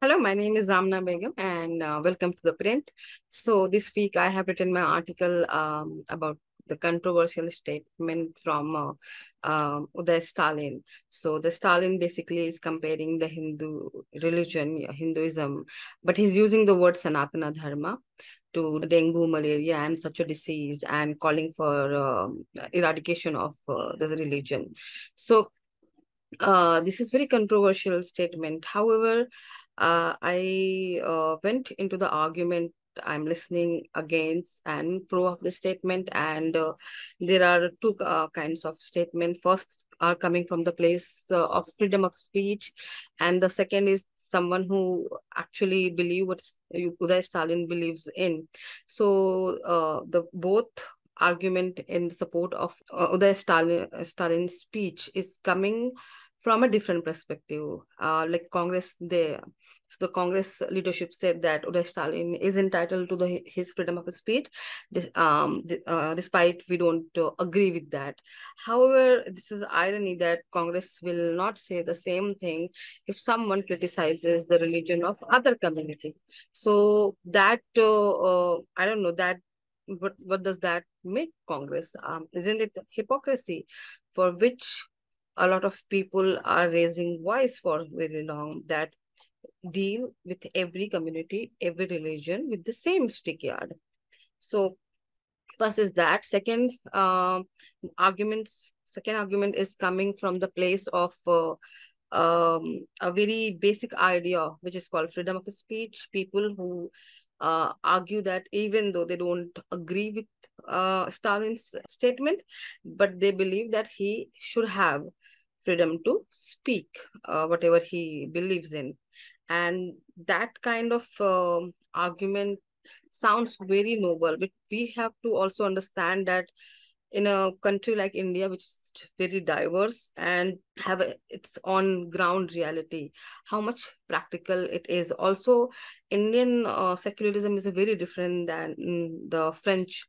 Hello, my name is Amana Begam and welcome to The Print. So this week I have written my article about the controversial statement from Udhayanidhi Stalin. So the Stalin basically is comparing the Hindu religion, Hinduism, but he's using the word Sanatana Dharma to dengue, malaria, and such a disease, and calling for eradication of the religion. So this is very controversial statement. However, I went into the argument. I'm listening against and pro of the statement, and there are two kinds of statement. First are coming from the place of freedom of speech, and the second is someone who actually believe what Uday Stalin believes in. So the both argument in support of Stalin's speech is coming from a different perspective. Like Congress, so the Congress leadership said that Uday Stalin is entitled to his freedom of speech, despite we don't agree with that. However, this is irony that Congress will not say the same thing if someone criticizes the religion of other community. So that I don't know that what does that make Congress? Isn't it hypocrisy for which a lot of people are raising voice for very long, that deal with every community, every religion with the same stick yard? So first is that. Second argument is coming from the place of a very basic idea, which is called freedom of speech. People who argue that even though they don't agree with Stalin's statement, but they believe that he should have freedom to speak whatever he believes in. And that kind of argument sounds very noble, but we have to also understand that in a country like India, which is very diverse and have its own ground reality, how much practical it is. Also, Indian secularism is very different than the French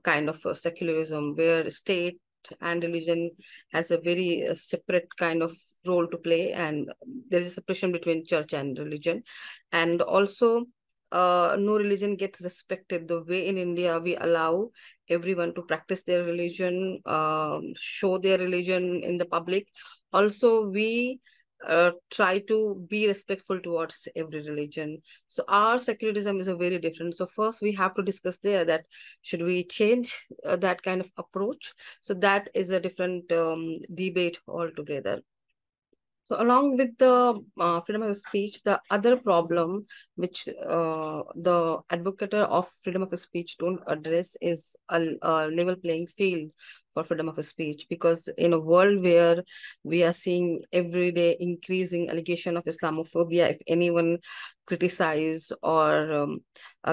kind of secularism, where state and religion has a very separate kind of role to play, and there is a separation between church and religion. And also, no religion gets respected the way in India we allow everyone to practice their religion, show their religion in the public. Also, we try to be respectful towards every religion. So our secularism is a very different. So first we have to discuss there that should we change that kind of approach? So that is a different debate altogether. So along with the freedom of speech, the other problem which the advocate of freedom of speech don't address is a level playing field for freedom of speech. Because in a world where we are seeing every day increasing allegation of Islamophobia, if anyone criticize or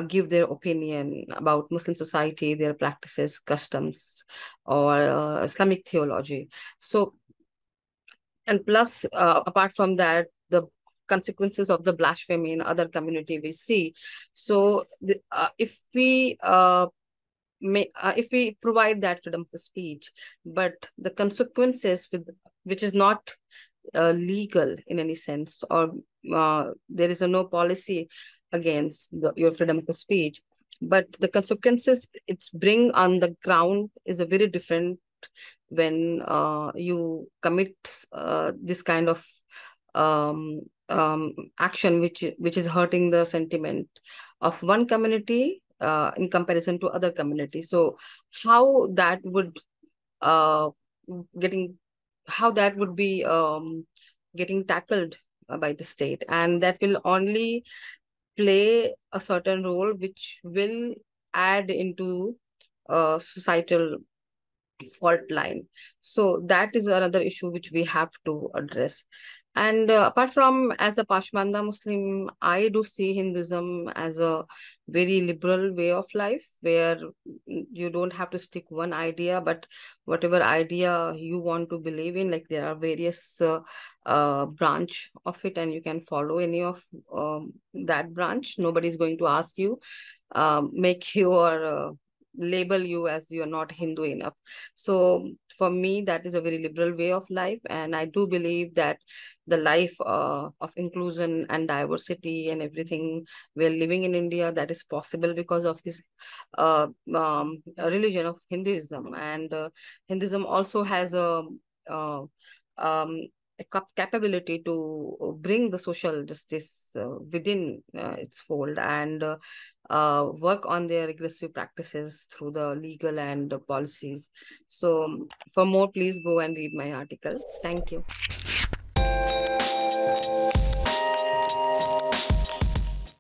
give their opinion about Muslim society, their practices, customs, or Islamic theology. So, and plus, apart from that, the consequences of the blasphemy in other community we see. So if we provide that freedom of speech, but the consequences with which is not legal in any sense, or there is no policy against your freedom of speech, but the consequences it's bring on the ground is a very different when you commit this kind of action which is hurting the sentiment of one community in comparison to other communities. So how that would uh, getting how that would be getting tackled by the state, and that will only play a certain role which will add into societal fault line. So that is another issue which we have to address. And apart from, as a Pasmanda Muslim, I do see Hinduism as a very liberal way of life, where you don't have to stick one idea, but whatever idea you want to believe in, like there are various branch of it, and you can follow any of that branch. Nobody's going to ask you, make you or label you as you're not Hindu enough. So for me, that is a very liberal way of life. And I do believe that the life of inclusion and diversity and everything we're living in India, that is possible because of this religion of Hinduism. And Hinduism also has uh, um, a capability to bring the social justice within its fold, and work on their regressive practices through the legal and policies. So for more, please go and read my article. Thank you.